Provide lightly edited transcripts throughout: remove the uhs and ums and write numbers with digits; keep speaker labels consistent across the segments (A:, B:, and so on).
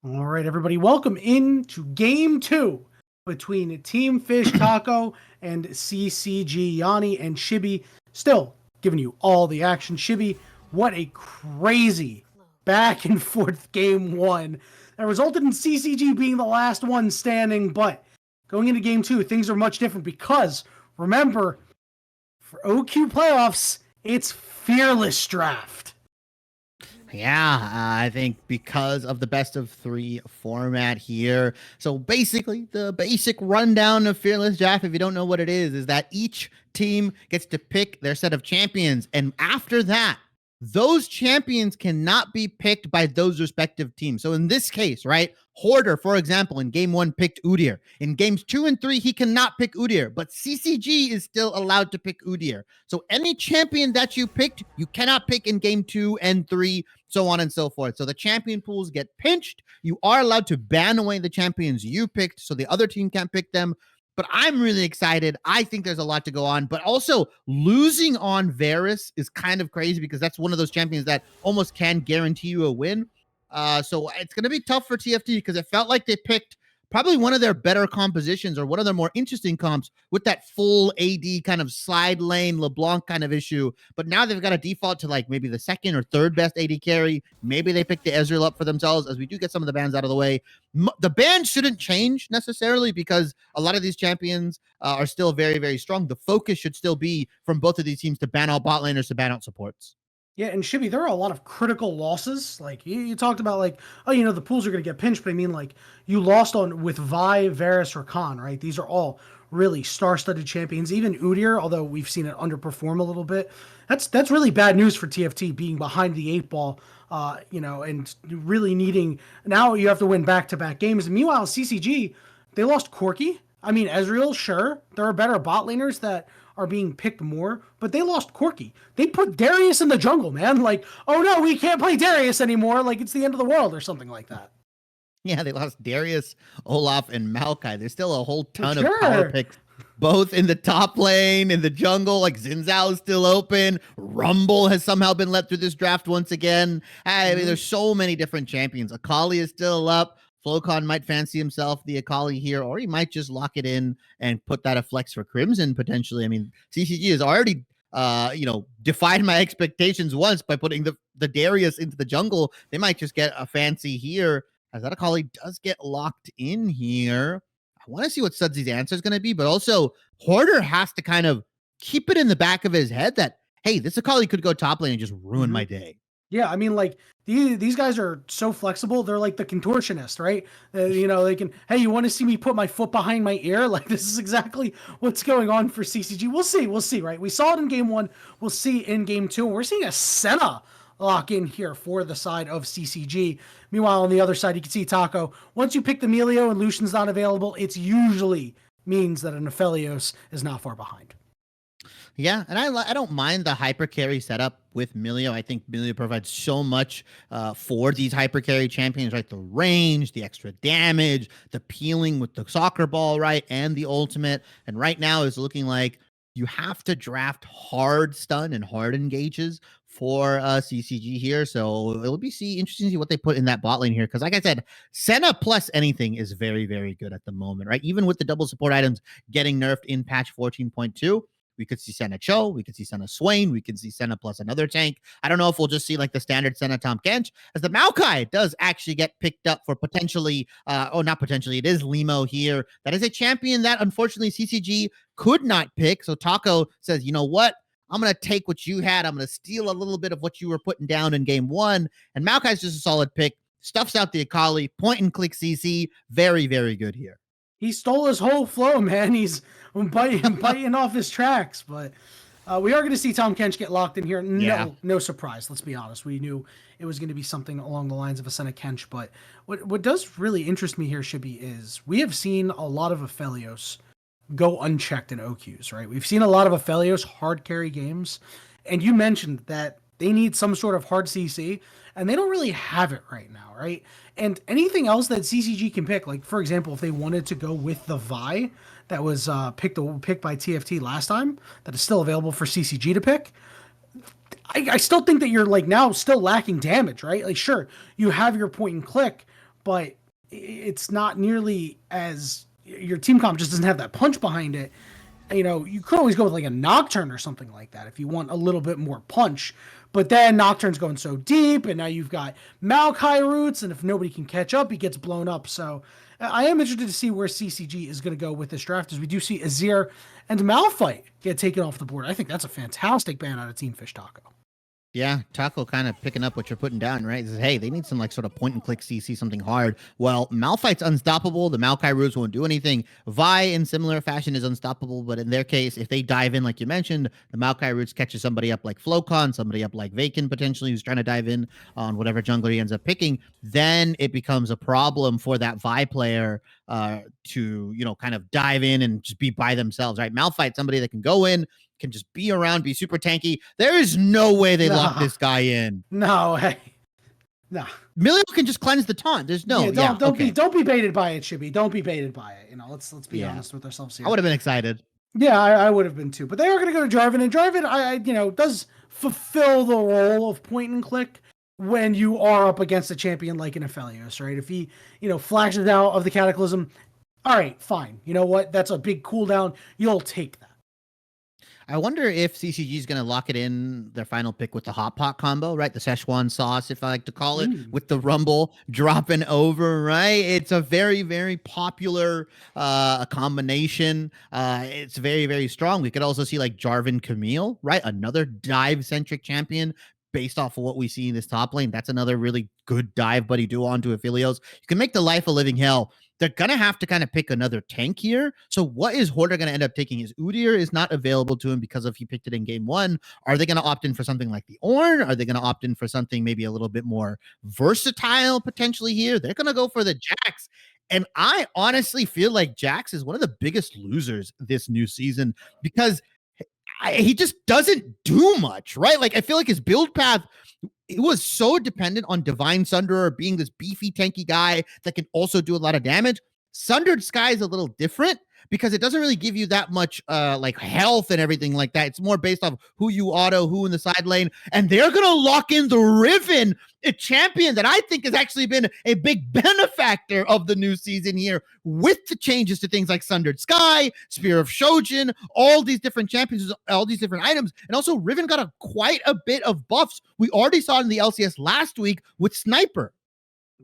A: All right, everybody, welcome into game two between Team Fish Taco and CCG. Yanni and Shibi still giving you all the action. Shibi, what a crazy back and forth game one that resulted in CCG being the last one standing. But going into game two, things are much different because remember, for OQ playoffs, it's Fearless Draft.
B: Yeah, I think because of the best of three format here. So basically, the basic rundown of Fearless Draft, if you don't know what it is that each team gets to pick their set of champions. And after that, those champions cannot be picked by those respective teams. So in this case, right, Hoarder, for example, in game one picked Udyr. In games 2 and 3, he cannot pick Udyr, but CCG is still allowed to pick Udyr. So any champion that you picked, you cannot pick in game 2 and 3, so on and so forth. So the champion pools get pinched. You are allowed to ban away the champions you picked, so the other team can't pick them. But I'm really excited. I think there's a lot to go on. But also, losing on Varus is kind of crazy because that's one of those champions that almost can guarantee you a win. So it's going to be tough for TFT because it felt like they picked probably one of their better compositions or one of their more interesting comps with that full AD kind of slide lane LeBlanc kind of issue. But now they've got a default to like maybe the second or third best AD carry. Maybe they pick the Ezreal up for themselves as we do get some of the bans out of the way. The bans shouldn't change necessarily because a lot of these champions are still very, very strong. The focus should still be from both of these teams to ban out bot laners, to ban out supports.
A: Yeah, and Shibi, there are a lot of critical losses. Like you talked about, like, oh, the pools are going to get pinched, but I mean, like, you lost on with Vi, Varus, or Khan, right? These are all really star-studded champions. Even Udyr, although we've seen it underperform a little bit, that's really bad news for TFT being behind the eight ball. And really needing now you have to win back-to-back games. And meanwhile, CCG, they lost Corki. I mean, Ezreal, sure, there are better bot laners that are being picked more, but they lost Corki. They put Darius in the jungle, man. Like, oh no, we can't play Darius anymore. Like it's the end of the world or something like that.
B: Yeah, they lost Darius, Olaf, and Maokai. There's still a whole ton of power picks, both in the top lane, in the jungle. Like Xin Zhao is still open. Rumble has somehow been let through this draft once again. I mean, there's so many different champions. Akali is still up. Flocon might fancy himself the Akali here, or he might just lock it in and put that a flex for Crimson potentially. I mean, CCG has already defied my expectations once by putting the Darius into the jungle. They might just get a fancy here, as that Akali does get locked in here. I want to see what Sudsy's answer is going to be, but also Hoarder has to kind of keep it in the back of his head that, hey, this Akali could go top lane and just ruin my day.
A: Yeah, I mean, like, these guys are so flexible. They're like the contortionist, right? They can, hey, you want to see me put my foot behind my ear? Like, this is exactly what's going on for CCG. We'll see, right? We saw it in game one. We'll see in game two. We're seeing a Senna lock in here for the side of CCG. Meanwhile, on the other side, you can see Taco. Once you pick the Melio and Lucian's not available, it's usually means that an Aphelios is not far behind.
B: Yeah, and I don't mind the hyper carry setup with Melio. I think Melio provides so much for these hyper carry champions, right? The range, the extra damage, the peeling with the soccer ball, right? And the ultimate. And right now is looking like you have to draft hard stun and hard engages for CCG here. So it'll be interesting to see what they put in that bot lane here. Because like I said, Senna plus anything is very, very good at the moment, right? Even with the double support items getting nerfed in patch 14.2. We could see Senna Cho. We could see Senna Swain. We could see Senna plus another tank. I don't know if we'll just see like the standard Senna Tahm Kench, as the Maokai does actually get picked up for potentially, not potentially, it is Limo here. That is a champion that unfortunately CCG could not pick. So Taco says, you know what? I'm going to take what you had. I'm going to steal a little bit of what you were putting down in game one. And Maokai's just a solid pick. Stuffs out the Akali. Point and click CC. Very, very good here.
A: He stole his whole flow, man. He's biting off his tracks, but we are going to see Tahm Kench get locked in here. No surprise. Let's be honest. We knew it was going to be something along the lines of a Senna Kench, but what does really interest me here, Shibi, is we have seen a lot of Aphelios go unchecked in OQs, right? We've seen a lot of Aphelios hard carry games, and you mentioned that they need some sort of hard CC, and they don't really have it right now, right? And anything else that CCG can pick, like, for example, if they wanted to go with the Vi that was picked by TFT last time, that is still available for CCG to pick, I still think that you're, like, now still lacking damage, right? Like, sure, you have your point and click, but it's not nearly as your team comp just doesn't have that punch behind it. You know, you could always go with like a Nocturne or something like that if you want a little bit more punch. But then Nocturne's going so deep, and now you've got Maokai roots, and if nobody can catch up, he gets blown up. So I am interested to see where CCG is going to go with this draft, as we do see Azir and Malphite get taken off the board. I think that's a fantastic ban out of Team Fish Taco.
B: Yeah, Taco kind of picking up what you're putting down, right? He says, hey, they need some like sort of point and click CC, something hard. Well, Malphite's unstoppable. The Maokai roots won't do anything. Vi, in similar fashion, is unstoppable. But in their case, if they dive in, like you mentioned, the Maokai roots catches somebody up like Flocon, somebody up like Vacant, potentially, who's trying to dive in on whatever jungler he ends up picking, then it becomes a problem for that Vi player to, you know, kind of dive in and just be by themselves, right? Malphite, somebody that can go in, can just be around, be super tanky. There is no way they lock this guy in.
A: No, hey. No.
B: Milio can just cleanse the taunt. There's no.
A: Don't be baited by it, Chibi. Don't be baited by it. You know, let's be honest with ourselves here.
B: I would have been excited.
A: Yeah, I would have been too. But they are going to go to Jarvan, and Jarvan, I you know, does fulfill the role of point and click when you are up against a champion like an Aphelios, right? If he, you know, flashes out of the Cataclysm, all right, fine. You know what? That's a big cooldown. You'll take that.
B: I wonder if CCG is going to lock it in their final pick with the hot pot combo, right? The Szechuan sauce, if I like to call it, with the Rumble dropping over, right? It's a very, very popular combination. It's very, very strong. We could also see like Jarvan Camille, right? Another dive-centric champion based off of what we see in this top lane. That's another really good dive buddy duo onto Aphelios. You can make the life a living hell. They're going to have to kind of pick another tank here. So what is Hoarder going to end up taking? His Udyr is not available to him because of he picked it in game one. Are they going to opt in for something like the Ornn? Are they going to opt in for something maybe a little bit more versatile potentially here? They're going to go for the Jax. And I honestly feel like Jax is one of the biggest losers this new season because he just doesn't do much, right? Like I feel like his build path, it was so dependent on Divine Sunderer being this beefy, tanky guy that can also do a lot of damage. Sundered Sky is a little different because it doesn't really give you that much like health and everything like that. It's more based off who you auto, who in the side lane, and they're going to lock in the Riven, a champion that I think has actually been a big benefactor of the new season here with the changes to things like Sundered Sky, Spear of Shojin, all these different champions, all these different items. And also Riven got quite a bit of buffs. We already saw it in the LCS last week with Sniper.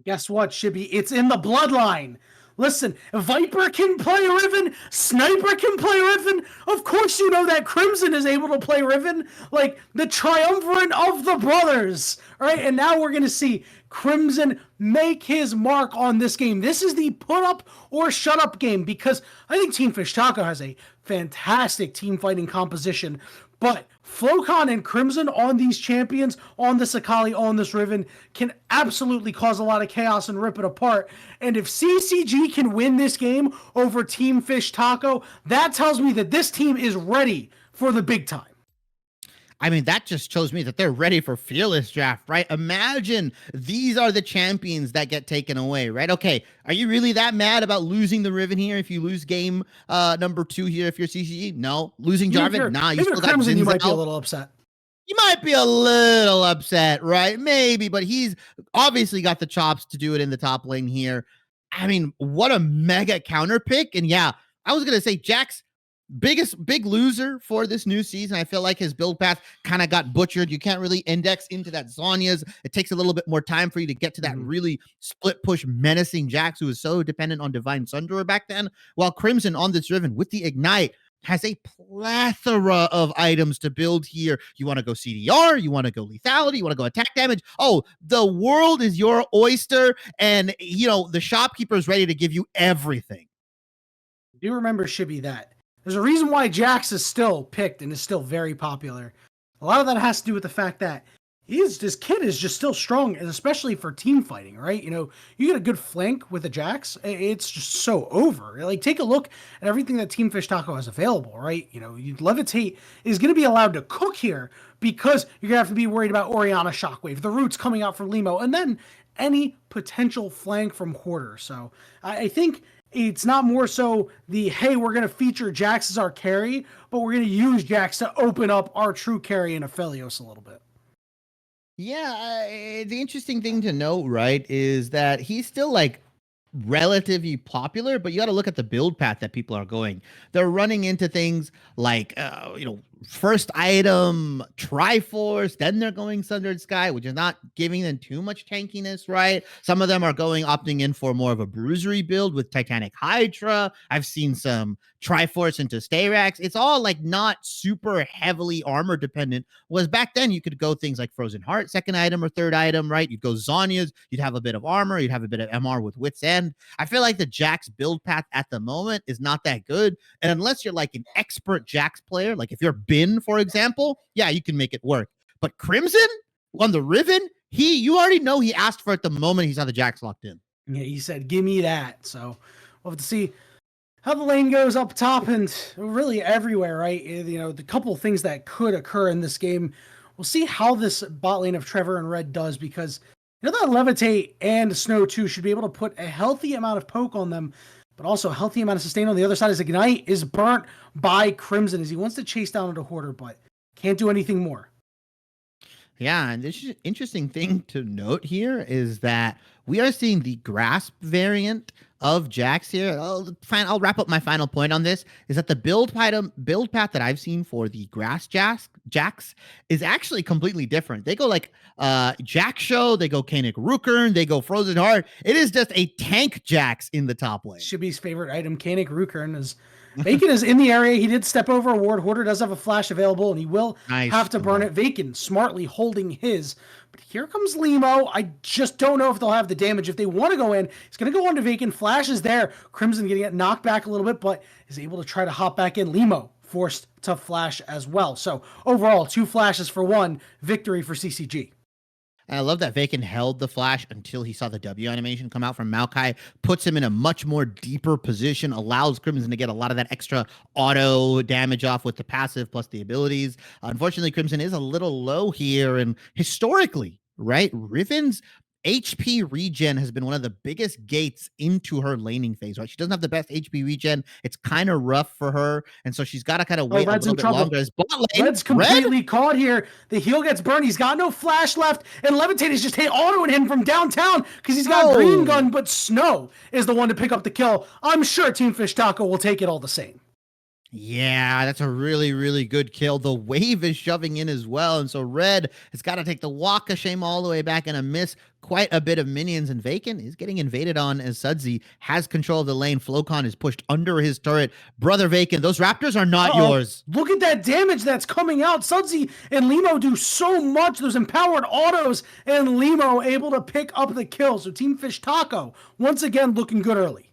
A: Guess what, Shibby? It's in the bloodline. Listen, Viper can play Riven, Sniper can play Riven. Of course you know that Crimson is able to play Riven, like the triumvirate of the brothers, right? And now we're going to see Crimson make his mark on this game. This is the put up or shut up game because I think Team Fish Taco has a fantastic team fighting composition, but Flocon and Crimson on these champions, on this Akali, on this Riven, can absolutely cause a lot of chaos and rip it apart. And if CCG can win this game over Team Fish Taco, that tells me that this team is ready for the big time.
B: I mean, that just shows me that they're ready for Fearless Draft, right? Imagine these are the champions that get taken away, right? Okay, are you really that mad about losing the Riven here if you lose game number 2 here if you're CCG? No. Losing Jarvan? Nah, you still got Crimson,
A: you might be a little upset.
B: You might be a little upset, right? Maybe, but he's obviously got the chops to do it in the top lane here. I mean, what a mega counter pick. And yeah, I was going to say Jax, big loser for this new season. I feel like his build path kind of got butchered. You can't really index into that Zhonya's. It takes a little bit more time for you to get to that really split push menacing Jax, who was so dependent on Divine Sunderer back then. While Crimson on this Riven with the Ignite has a plethora of items to build here. You want to go CDR, you want to go lethality, you want to go attack damage. Oh, the world is your oyster, and you know the shopkeeper is ready to give you everything.
A: Do you remember, Shibby, that there's a reason why Jax is still picked and is still very popular. A lot of that has to do with the fact that this kid is just still strong, and especially for team fighting, right? You know, you get a good flank with a Jax, it's just so over. Like, take a look at everything that Team Fish Taco has available, right? You know, Levitate is going to be allowed to cook here because you're going to have to be worried about Orianna Shockwave, the roots coming out from Limo, and then any potential flank from Hoarder. So I think it's not more so the, hey, we're going to feature Jax as our carry, but we're going to use Jax to open up our true carry in Aphelios a little bit.
B: Yeah, the interesting thing to note, right, is that he's still like relatively popular, but you got to look at the build path that people are going. They're running into things like, first item Triforce, then they're going Sundered Sky, which is not giving them too much tankiness, right? Some of them are opting in for more of a bruisery build with Titanic Hydra. I've seen some Triforce into Stayrax. It's all like not super heavily armor dependent. Was back then you could go things like Frozen Heart, second item or third item, right? You'd go Zonya's, you'd have a bit of armor, you'd have a bit of MR with Wit's End. I feel like the Jax build path at the moment is not that good. And unless you're like an expert Jax player, like if you're Bin, for example, yeah, you can make it work. But Crimson on the Riven, you already know he asked for it the moment he saw the Jax locked in.
A: Yeah, he said, "Give me that." So we'll have to see how the lane goes up top and really everywhere, right? The couple of things that could occur in this game. We'll see how this bot lane of Trevor and Red does, because that Levitate and Snow 2 should be able to put a healthy amount of poke on them, but also a healthy amount of sustain on the other side, as Ignite is burnt by Crimson as he wants to chase down into Hoarder, but can't do anything more.
B: Yeah, and this interesting thing to note here is that we are seeing the Grasp variant of Jax here. I'll wrap up my final point on this, is that the build path that I've seen for the Grass Jax is actually completely different. They go like Jax Show, they go Kanik Rukern, they go Frozen Heart. It is just a tank Jax in the top lane.
A: Shibby's favorite item, Kanik Rukern, is Vacant is in the area. He did step over a ward. Hoarder does have a flash available, and he will have to burn it. Vacant smartly holding his. But here comes Limo. I just don't know if they'll have the damage. If they want to go in, he's going to go on to Vacant. Flash is there. Crimson getting it knocked back a little bit, but is able to try to hop back in. Limo forced to flash as well. So overall, 2 flashes for 1. Victory for CCG.
B: And I love that Vacant held the flash until he saw the W animation come out from Maokai, puts him in a much more deeper position, allows Crimson to get a lot of that extra auto damage off with the passive plus the abilities. Unfortunately, Crimson is a little low here, and historically, right, Riven's HP regen has been one of the biggest gates into her laning phase, right? She doesn't have the best HP regen. It's kind of rough for her. And so she's got to kind of wait a little bit longer. As bot lane,
A: Red's completely caught here. The heal gets burned. He's got no flash left. And Levitate is just autoing him from downtown because he's got green gun, but Snow is the one to pick up the kill. I'm sure Team Fish Taco will take it all the same.
B: Yeah, that's a really, really good kill. The wave is shoving in as well. And so Red has got to take the walk of shame all the way back and a miss quite a bit of minions. And Vacant is getting invaded on as Sudsy has control of the lane. Flocon is pushed under his turret. Brother Vacant, those Raptors are not yours.
A: Look at that damage that's coming out. Sudsy and Limo do so much. Those empowered autos, and Limo able to pick up the kill. So Team Fish Taco, once again, looking good early.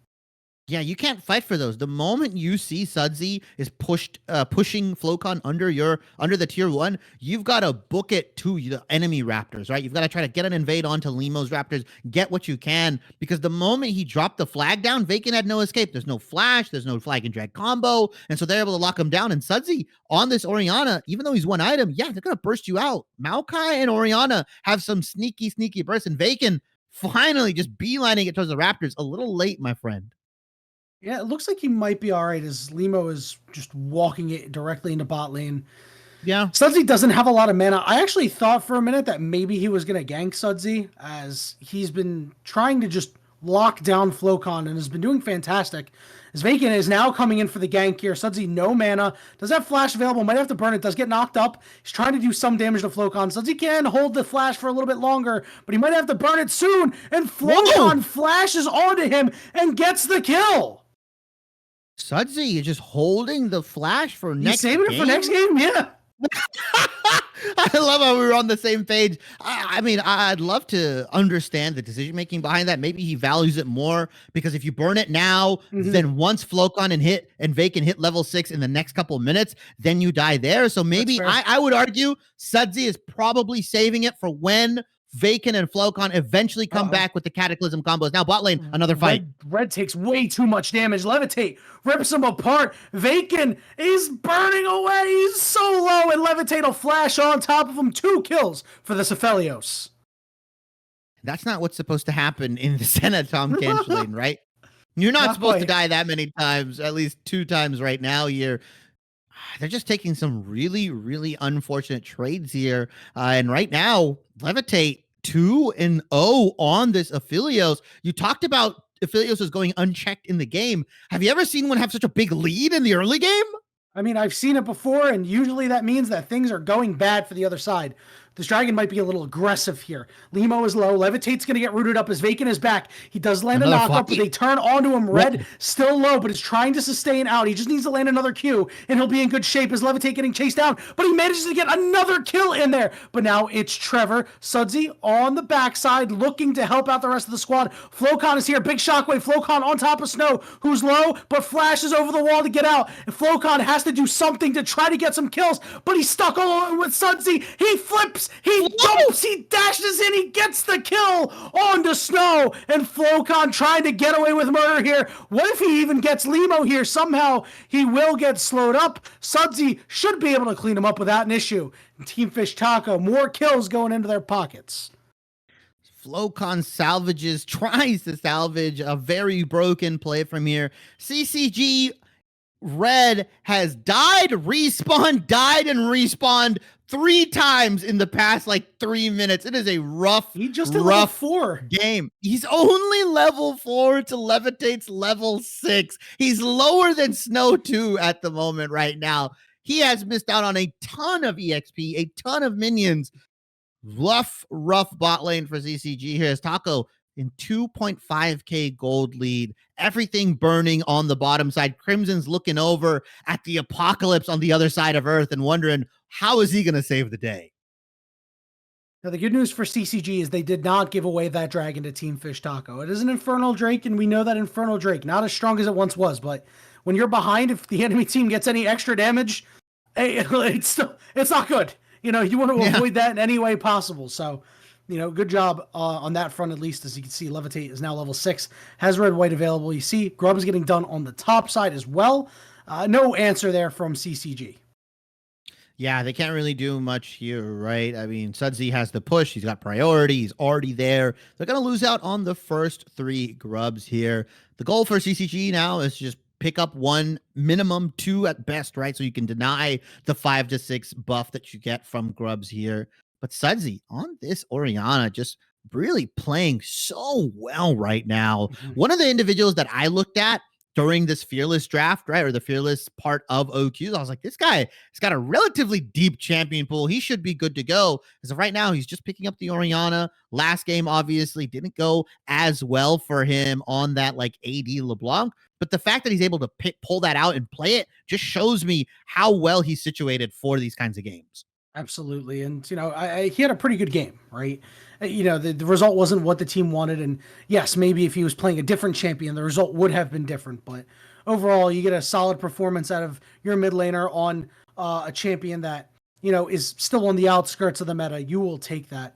B: Yeah, you can't fight for those. The moment you see Sudsy is pushing Flocon under the tier 1, you've got to book it to the enemy Raptors, right? You've got to try to get an invade onto Limo's Raptors, get what you can, because the moment he dropped the flag down, Vacant had no escape. There's no flash, there's no flag and drag combo, and so they're able to lock him down. And Sudsy on this Orianna, even though he's one item, yeah, they're gonna burst you out. Maokai and Orianna have some sneaky bursts, and Vacant finally just beelining it towards the Raptors. A little late, my friend.
A: Yeah, it looks like he might be all right as Limo is just walking it directly into bot lane.
B: Yeah.
A: Sudsy doesn't have a lot of mana. I actually thought for a minute that maybe he was going to gank Sudsy, as he's been trying to just lock down Flocon and has been doing fantastic. As Vacant is now coming in for the gank here. Sudsy, no mana. Does have flash available. Might have to burn it. Does get knocked up. He's trying to do some damage to Flocon. Sudsy can hold the flash for a little bit longer, but he might have to burn it soon. And Flocon flashes onto him and gets the kill.
B: Sudsy is just holding the flash for next game.
A: Saving it for next game? Yeah.
B: I love how we were on the same page. I mean, I'd love to understand the decision making behind that. Maybe he values it more because if you burn it now, then once Flocon and Vacant hit level 6 in the next couple of minutes, then you die there. So maybe I would argue Sudsy is probably saving it for when Vacant and Flocon eventually come back with the Cataclysm combos. Now bot lane, another fight.
A: Red takes way too much damage. Levitate rips him apart. Vacant is burning away. He's so low, and Levitate will flash on top of him. 2 kills for the Cephalios.
B: That's not what's supposed to happen in the Senna Tom Kench lane, right? You're not supposed to die that many times, at least 2 times right now here. they're just taking some really, really unfortunate trades here. And right now, Levitate 2-0 on this Aphelios. You talked about Aphelios is going unchecked in the game. Have you ever seen one have such a big lead in the early game?
A: I mean, I've seen it before, and usually that means that things are going bad for the other side. This dragon might be a little aggressive here. Limo is low. Levitate's going to get rooted up as Vacant is back. He does land a knockup, but they turn onto him. Red still low, but is trying to sustain out. He just needs to land another Q, and he'll be in good shape as Levitate getting chased down. But he manages to get another kill in there. But now it's Trevor. Sudsy on the backside, looking to help out the rest of the squad. Flocon is here. Big shockwave. Flocon on top of Snow, who's low, but flashes over the wall to get out. And Flocon has to do something to try to get some kills, but he's stuck all over with Sudsy. He flips. He jumps, he dashes in, he gets the kill onto Snow, and Flocon trying to get away with murder here. What if he even gets Limo here? Somehow he will get slowed up. Sudsy should be able to clean him up without an issue. And Team Fish Taco, more kills going into their pockets.
B: Flocon tries to salvage a very broken play from here. CCG Red has died, respawned, and respawned 3 times in the past 3 minutes. It is a rough level 4 game. He's only level 4 to Levitate's level 6. He's lower than Snow 2 at the moment right now. He has missed out on a ton of EXP, a ton of minions. Rough bot lane for CCG here as Taco in 2.5k gold lead, everything burning on the bottom side. Crimson's looking over at the apocalypse on the other side of Earth and wondering, how is he going to save the day?
A: Now, the good news for CCG is they did not give away that dragon to Team Fish Taco. It is an Infernal Drake, and we know that Infernal Drake, not as strong as it once was, but when you're behind, if the enemy team gets any extra damage, it's not good. You want to avoid that in any way possible. So, good job on that front, at least. As you can see, Levitate is now level 6, has red white available. You see Grub's getting done on the top side as well. No answer there from CCG.
B: Yeah, they can't really do much here, right? I mean, Sudsy has the push. He's got priority. He's already there. They're going to lose out on the first 3 grubs here. The goal for CCG now is to just pick up 1, minimum 2 at best, right? So you can deny the 5 to 6 buff that you get from grubs here. But Sudsy on this Orianna just really playing so well right now. Mm-hmm. One of the individuals that I looked at during this Fearless draft, right, or the Fearless part of OQs, I was like, this guy has got a relatively deep champion pool. He should be good to go. As of right now, he's just picking up the Orianna. Last game, obviously, didn't go as well for him on that AD LeBlanc. But the fact that he's able to pull that out and play it just shows me how well he's situated for these kinds of games.
A: Absolutely. And, he had a pretty good game, right? The result wasn't what the team wanted. And yes, maybe if he was playing a different champion, the result would have been different. But overall, you get a solid performance out of your mid laner on a champion that, is still on the outskirts of the meta. You will take that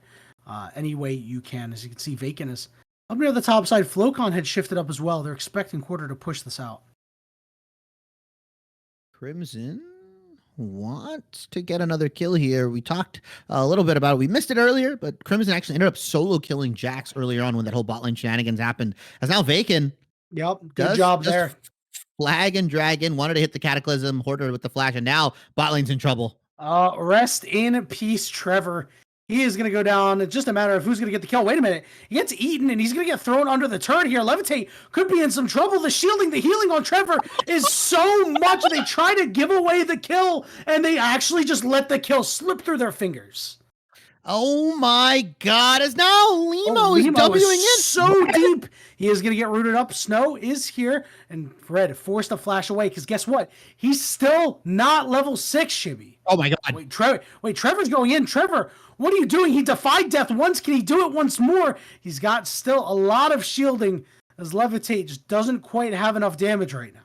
A: any way you can. As you can see, Vacant is up near the top side. Flocon had shifted up as well. They're expecting Quarter to push this out.
B: Crimson wants to get another kill here. We talked a little bit about it. We missed it earlier, but Crimson actually ended up solo killing Jax earlier on when that whole bot lane shenanigans happened. As now Vacant.
A: Yep, good job there.
B: Flag and dragon, wanted to hit the Cataclysm, Hoarder with the flash, and now bot lane's in trouble.
A: Rest in peace, Trevor. He is going to go down. It's just a matter of who's going to get the kill. Wait a minute. He gets eaten, and he's going to get thrown under the turret here. Levitate could be in some trouble. The shielding, the healing on Trevor is so much. They try to give away the kill, and they actually just let the kill slip through their fingers.
B: Oh, my God. As now Limo is Wing in.
A: So deep. He is going to get rooted up. Snow is here, and Red forced to flash away, because guess what? He's still not level 6, Shibby.
B: Oh, my God.
A: Trevor's going in. Trevor, what are you doing? He defied death once. Can he do it once more? He's got still a lot of shielding, as Levitate just doesn't quite have enough damage right now.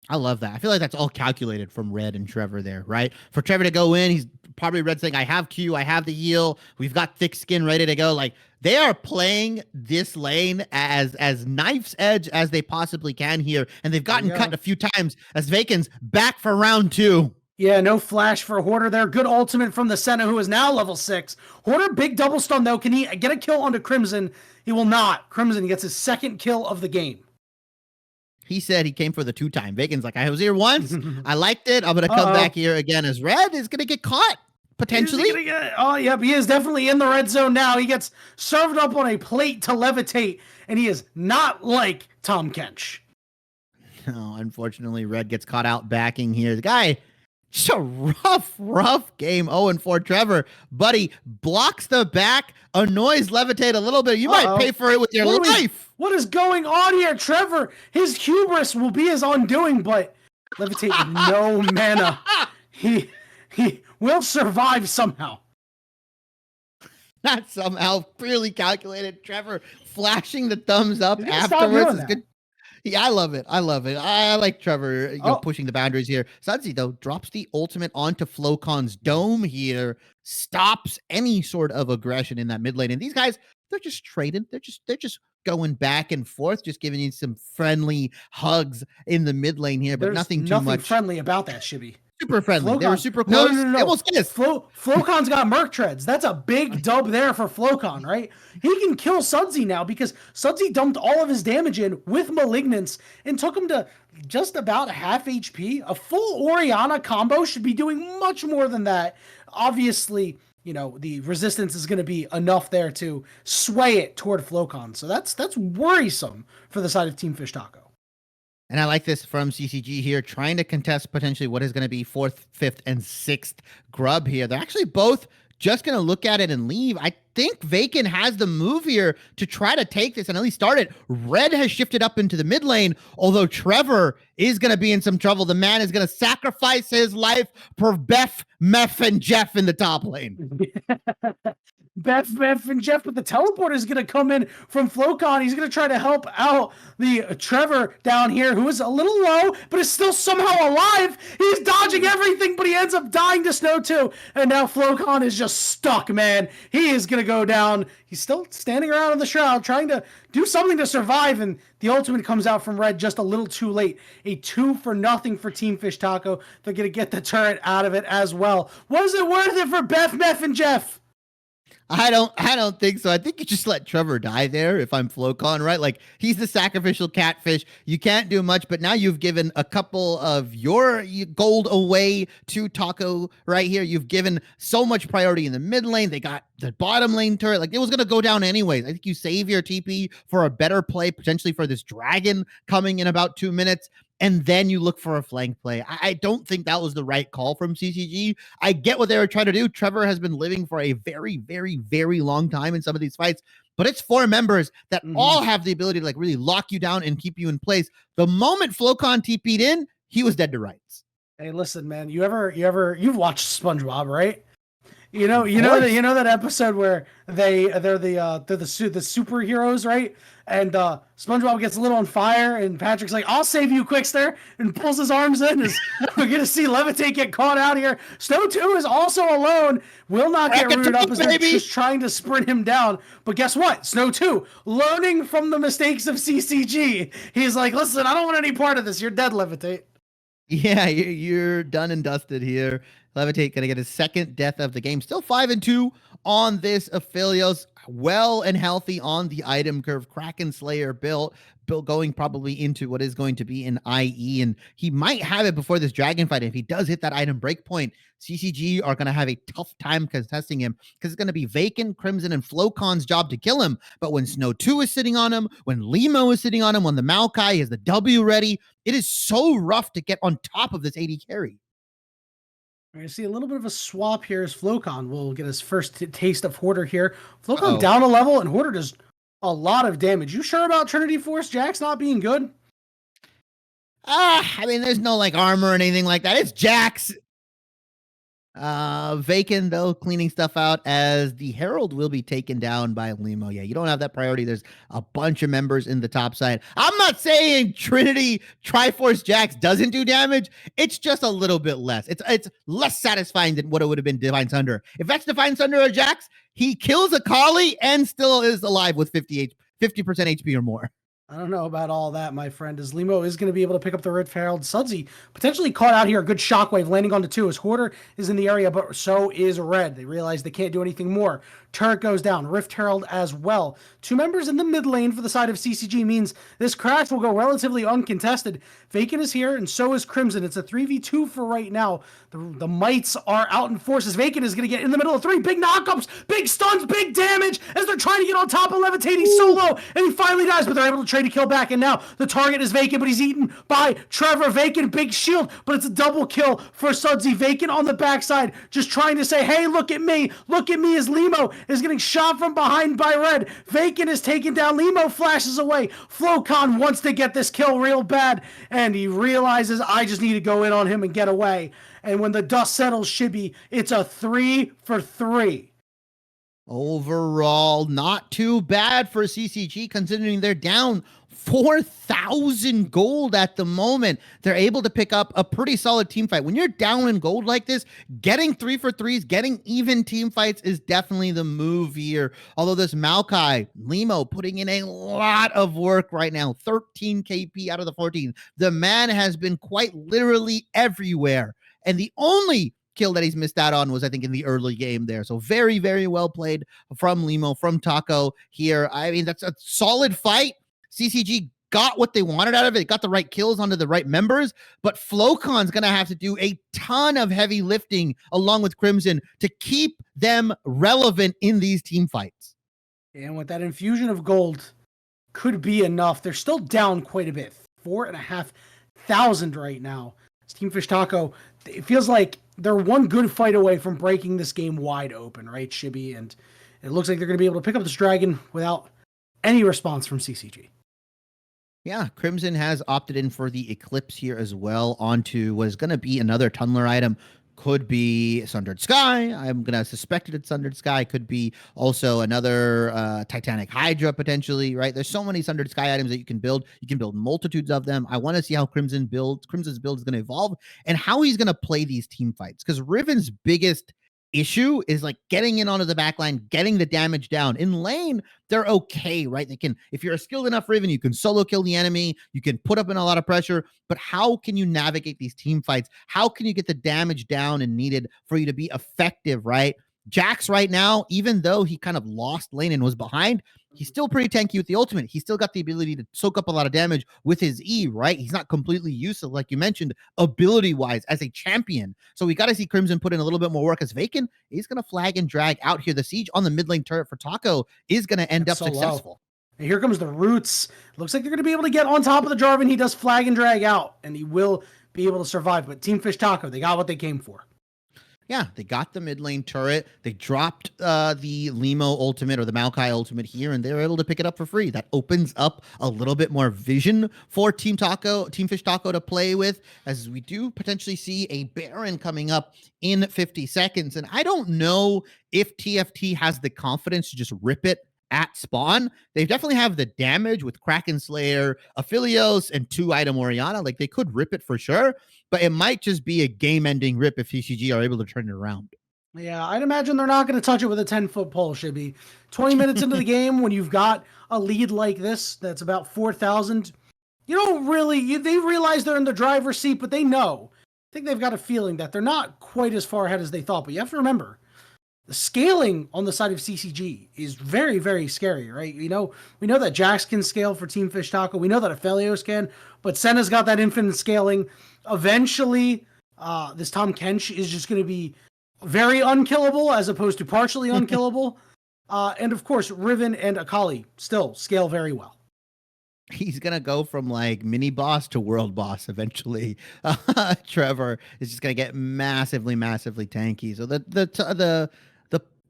B: I love that. I feel like that's all calculated from Red and Trevor there, right? For Trevor to go in, he's probably Red saying, I have Q, I have the heal, we've got thick skin ready to go. They are playing this lane as knife's edge as they possibly can here, and they've gotten cut a few times as Vacant's back for round 2.
A: Yeah, no flash for Hoarder there. Good ultimate from the Senna, who is now level 6. Hoarder, big double stun, though. Can he get a kill onto Crimson? He will not. Crimson gets his second kill of the game.
B: He said he came for the 2-time. Vacan's like, I was here once. I liked it. I'm going to come back here again as Red is going to get caught, potentially.
A: Oh, yep. He is definitely in the red zone now. He gets served up on a plate to levitate, and he is not like Tom Kench.
B: No, unfortunately, Red gets caught out backing here. The guy, just a rough game. 0-4 Trevor. Buddy blocks the back, annoys Levitate a little bit. You might pay for it with your life.
A: What is going on here, Trevor? His hubris will be his undoing, but Levitate with no mana. He will survive somehow.
B: Not somehow. Clearly calculated. Trevor flashing the thumbs up afterwards is good. Yeah, I love it. I like Trevor pushing the boundaries here. Sudsy, though, drops the ultimate onto Flocon's dome here, stops any sort of aggression in that mid lane. And these guys, they're just trading. They're just going back and forth, just giving you some friendly hugs in the mid lane here, but nothing too much
A: friendly about that, Shibby.
B: Super friendly. Flocon. They were super close.
A: No. Flocon's got Merc Treads. That's a big dub there for Flocon, right? He can kill Sudsy now because Sudsy dumped all of his damage in with Malignance and took him to just about half HP. A full Orianna combo should be doing much more than that. Obviously, the resistance is going to be enough there to sway it toward Flocon. So that's worrisome for the side of Team Fish Taco.
B: And I like this from CCG here, trying to contest potentially what is going to be 4th, 5th, and 6th grub here. They're actually both just going to look at it and leave. I think Vacant has the move here to try to take this and at least start it. Red has shifted up into the mid lane, although Trevor is going to be in some trouble. The man is going to sacrifice his life for Beth, Meph, and Jeff in the top lane.
A: Beth, and Jeff, but the teleporter is going to come in from Flocon. He's going to try to help out the Trevor down here, who is a little low, but is still somehow alive. He's dodging everything, but he ends up dying to Snow too. And now Flocon is just stuck, man. He is going to go down. He's still standing around in the shroud, trying to do something to survive, and the ultimate comes out from Red just a little too late. A 2-0 for Team Fish Taco. They're going to get the turret out of it as well. Was it worth it for Beth, Meph, and Jeff?
B: I don't think so. I think you just let Trevor die there if I'm Flocon, right? Like, he's the sacrificial catfish. You can't do much, but now you've given a couple of your gold away to Taco right here. You've given so much priority in the mid lane. They got the bottom lane turret. Like, it was going to go down anyways. I think you save your TP for a better play, potentially for this dragon coming in about 2 minutes. And then you look for a flank play. I don't think that was the right call from CCG. I get what they were trying to do. Trevor has been living for a very, very, very long time in some of these fights, but it's 4 members that all have the ability to really lock you down and keep you in place. The moment Flocon TP'd in, he was dead to rights.
A: Hey, listen, man, you've watched SpongeBob, right? You know that episode where they're the superheroes, right? And SpongeBob gets a little on fire, and Patrick's like, "I'll save you, Quickster," and pulls his arms in. We're gonna see Levitate get caught out here. Snow 2 is also alone, will not get rooted up as they're just trying to sprint him down. But guess what? Snow 2, learning from the mistakes of CCG, he's like, "Listen, I don't want any part of this. You're dead, Levitate."
B: Yeah, you're done and dusted here. Levitate gonna get his 2nd death of the game. Still 5-2 on this Aphelios. Well and healthy on the item curve. Kraken Slayer built going probably into what is going to be an IE, and he might have it before this dragon fight. If he does hit that item breakpoint, CCG are going to have a tough time contesting him because it's going to be Vacant, Crimson, and Flocon's job to kill him. But when Snow 2 is sitting on him, when Limo is sitting on him, when the Maokai has the W ready, it is so rough to get on top of this AD carry.
A: I see a little bit of a swap here as Flocon will get his first taste of Hoarder here. Flocon down a level, and Hoarder does a lot of damage. You sure about Trinity Force Jax not being good?
B: I mean, there's no armor or anything like that. It's Jax. Vacant, though, cleaning stuff out as the Herald will be taken down by Limo. Yeah, you don't have that priority. There's a bunch of members in the top side. I'm not saying Trinity Triforce Jax doesn't do damage. It's just a little bit less. It's less satisfying than what it would have been Divine Sunder. If that's Divine Sunder or Jax, he kills a Kali and still is alive with 50% HP or more.
A: I don't know about all that, my friend, as Limo is going to be able to pick up the Rift Herald. Sudsy potentially caught out here. A good shockwave landing onto 2 as Hoarder is in the area, but so is Red. They realize they can't do anything more. Turret goes down. Rift Herald as well. 2 members in the mid lane for the side of CCG means this crash will go relatively uncontested. Vacant is here, and so is Crimson. It's a 3v2 for right now. The Mites are out in forces. Vacant is going to get in the middle of 3. Big knockups, big stuns, big damage as they're trying to get on top of Levitating Solo, and he finally dies, but they're able to trade a kill back, and now the target is Vacant, but he's eaten by Trevor. Vacant, big shield, but it's a double kill for Sudsy. Vacant on the backside, just trying to say, hey, look at me as Limo is getting shot from behind by Red. Vacant is taken down. Limo flashes away. Flowcon wants to get this kill real bad, and he realizes, I just need to go in on him and get away. And when the dust settles, Shibby, it's a 3 for 3.
B: Overall, not too bad for CCG considering they're down 4,000 gold at the moment. They're able to pick up a pretty solid team fight. When you're down in gold like this, getting 3 for 3s, getting even team fights is definitely the move here. Although this Maokai, Limo putting in a lot of work right now, 13 KP out of the 14. The man has been quite literally everywhere. And the only kill that he's missed out on was, I think, in the early game there. So very, very well played from Limo, from Taco here. I mean, that's a solid fight. CCG got what they wanted out of it. Got the right kills onto the right members, but Flowcon's going to have to do a ton of heavy lifting along with Crimson to keep them relevant in these team fights.
A: And with that infusion of gold could be enough. They're still down quite a bit. 4,500 right now. Team Fish Taco, it feels like they're one good fight away from breaking this game wide open, right, Shibby? And it looks like they're going to be able to pick up this dragon without any response from CCG.
B: Yeah, Crimson has opted in for the Eclipse here as well onto what is going to be another Tunneler item. Could be Sundered Sky. I'm going to suspect it's Sundered Sky. Could be also another Titanic Hydra potentially, right? There's so many Sundered Sky items that you can build. You can build multitudes of them. I want to see how Crimson's build is going to evolve and how he's going to play these team fights. Because Riven's biggest issue is like getting in onto the back line, getting the damage down. In lane, they're okay, right? They can, if you're a skilled enough Riven, you can solo kill the enemy, you can put up in a lot of pressure, but how can you navigate these team fights? How can you get the damage down and needed for you to be effective, right? Jax right now, even though he kind of lost lane and was behind, he's still pretty tanky with the ultimate. He's still got the ability to soak up a lot of damage with his E, right? He's not completely useless, like you mentioned, ability-wise as a champion. So we got to see Crimson put in a little bit more work as Vacant. He's going to flag and drag out here. The siege on the mid lane turret for Taco is going to end up successful.
A: And here comes the Roots. Looks like they're going to be able to get on top of the Jarvan. He does flag and drag out, and he will be able to survive. But Team Fish Taco, they got what they came for.
B: Yeah, they got the mid lane turret. They dropped the Limo ultimate or the Maokai ultimate here, and they're able to pick it up for free. That opens up a little bit more vision for Team Fish Taco to play with, as we do potentially see a Baron coming up in 50 seconds. And I don't know if TFT has the confidence to just rip it at spawn. They definitely have the damage with Kraken Slayer, Aphelios, and 2-item Orianna. Like, they could rip it for sure, but it might just be a game-ending rip if CCG are able to turn it around.
A: Yeah, I'd imagine they're not going to touch it with a 10-foot pole, should be. 20 minutes into the game, when you've got a lead like this, that's about 4,000, you don't really, they realize they're in the driver's seat, but they know. I think they've got a feeling that they're not quite as far ahead as they thought, but you have to remember, the scaling on the side of CCG is very, very scary, right? We know that Jax can scale for Team Fish Taco. We know that Aphelios can, but Senna's got that infinite scaling. Eventually, this Tahm Kench is just going to be very unkillable as opposed to partially unkillable. And of course, Riven and Akali still scale very well.
B: He's going to go from like mini boss to world boss eventually. Trevor is just going to get massively, massively tanky. So the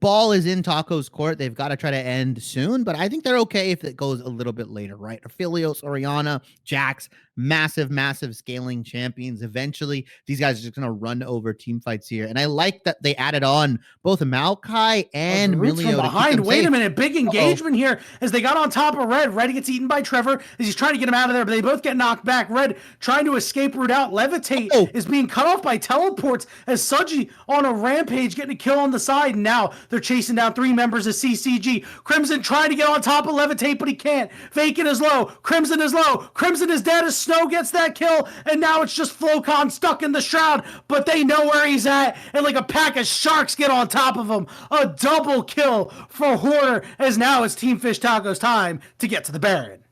B: ball is in Taco's court. They've got to try to end soon, but I think they're okay if it goes a little bit later, right? Aphelios, Orianna, Jax, massive, massive scaling champions. Eventually, these guys are just going to run over team fights here. And I like that they added on both Maokai and Milio
A: from behind. Wait a minute, big engagement here as they got on top of Red. Red gets eaten by Trevor as he's trying to get him out of there, but they both get knocked back. Red trying to escape route out. Levitate is being cut off by teleports as Suji on a rampage getting a kill on the side. Now They're chasing down 3 members of CCG. Crimson trying to get on top of Levitate, but he can't. Vacant is low. Crimson is low. Crimson is dead as Snow gets that kill, and now it's just Flocon stuck in the shroud, but they know where he's at, and like a pack of sharks get on top of him. A double kill for Hoarder, as now it's Team Fish Taco's time to get to the Baron.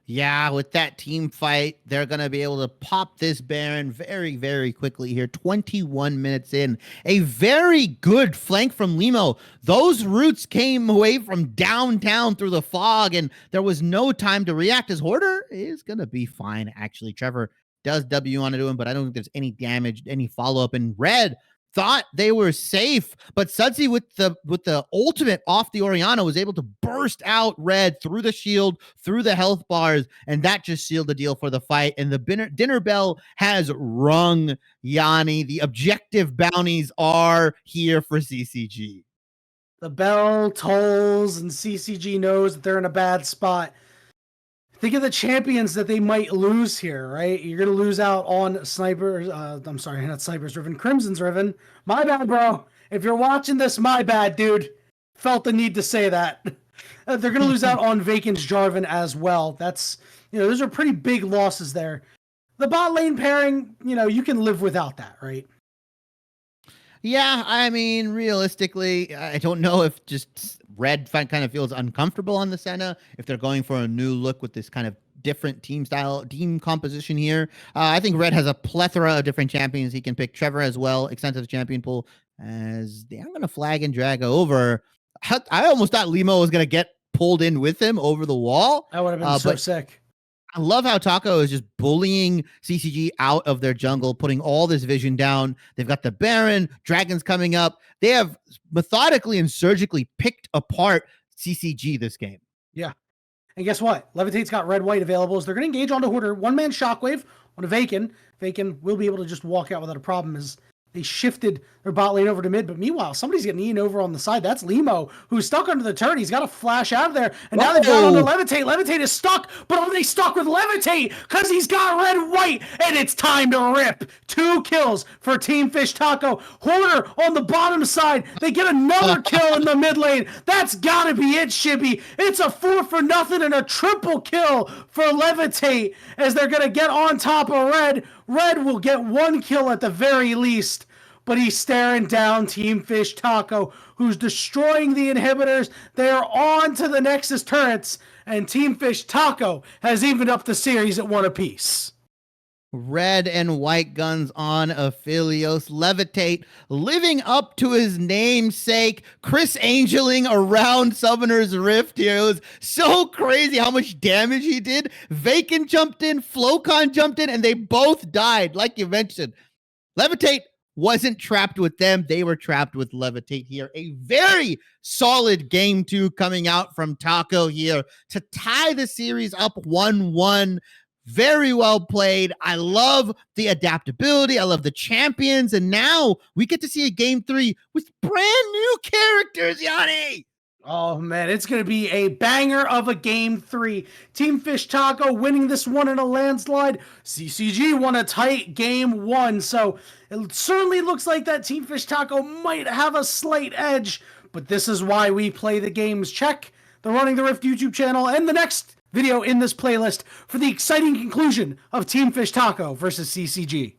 B: Yeah, with that team fight, they're going to be able to pop this Baron very, very quickly here. 21 minutes in. A very good flank from Limo. Those roots came away from downtown through the fog, and there was no time to react, as Hoarder is going to be fine, actually. Trevor does W onto him, but I don't think there's any damage, any follow-up. And Red thought they were safe, but Sudsy with the ultimate off the Oriana was able to burst out Red through the shield, through the health bars, and that just sealed the deal for the fight. And the dinner bell has rung, Yanni. The objective bounties are here for CCG.
A: The bell tolls, and CCG knows that they're in a bad spot. Think of the champions that they might lose here, right? You're going to lose out on Snipers. I'm sorry, not Snipers Riven, Crimson's Riven. My bad, bro. If you're watching this, my bad, dude. Felt the need to say that. They're going to lose out on Vacant's Jarvan as well. That's, those are pretty big losses there. The bot lane pairing, you can live without that, right?
B: Yeah, I mean, realistically, I don't know if just Red kind of feels uncomfortable on the Senna, if they're going for a new look with this kind of different team composition here. I think Red has a plethora of different champions he can pick. Trevor as well, extensive champion pool, as they're going to flag and drag over. I almost thought Limo was going to get pulled in with him over the wall.
A: That would have been so sick.
B: I love how Taco is just bullying CCG out of their jungle, putting all this vision down. They've got the Baron, dragons coming up. They have methodically and surgically picked apart CCG this game.
A: Yeah. And guess what? Levitate's got red-white available. So they're going to engage onto Hoarder. One-man Shockwave on a Vacant. Vacant will be able to just walk out without a problem, as they shifted their bot lane over to mid, but meanwhile, somebody's getting eaten over on the side. That's Limo, who's stuck under the turret. He's got to flash out of there, and now they've got on to Levitate. Levitate is stuck, but are they stuck with Levitate? Because he's got red-white, and it's time to rip. 2 kills for Team Fish Taco. Hoarder on the bottom side. They get another kill in the mid lane. That's got to be it, Shibby. It's a 4-for-0 and a triple kill for Levitate, as they're going to get on top of Red. Red will get 1 kill at the very least, but he's staring down Team Fish Taco, who's destroying the inhibitors. They're on to the Nexus turrets, and Team Fish Taco has evened up the series at 1 apiece.
B: Red and white guns on Aphelios. Levitate living up to his namesake. Chris Angeling around Summoner's Rift here. It was so crazy how much damage he did. Vacant jumped in, Flocon jumped in, and they both died, like you mentioned. Levitate wasn't trapped with them. They were trapped with Levitate here. A very solid game 2 coming out from Taco here to tie the series up 1-1. Very well played. I love the adaptability. I love the champions. And now we get to see a game 3 with brand new characters, Yanni.
A: Oh, man, it's going to be a banger of a game 3. Team Fish Taco winning this one in a landslide. CCG won a tight game 1. So it certainly looks like that Team Fish Taco might have a slight edge. But this is why we play the games. Check the Running the Rift YouTube channel and the next video in this playlist for the exciting conclusion of Team Fish Taco versus CCG.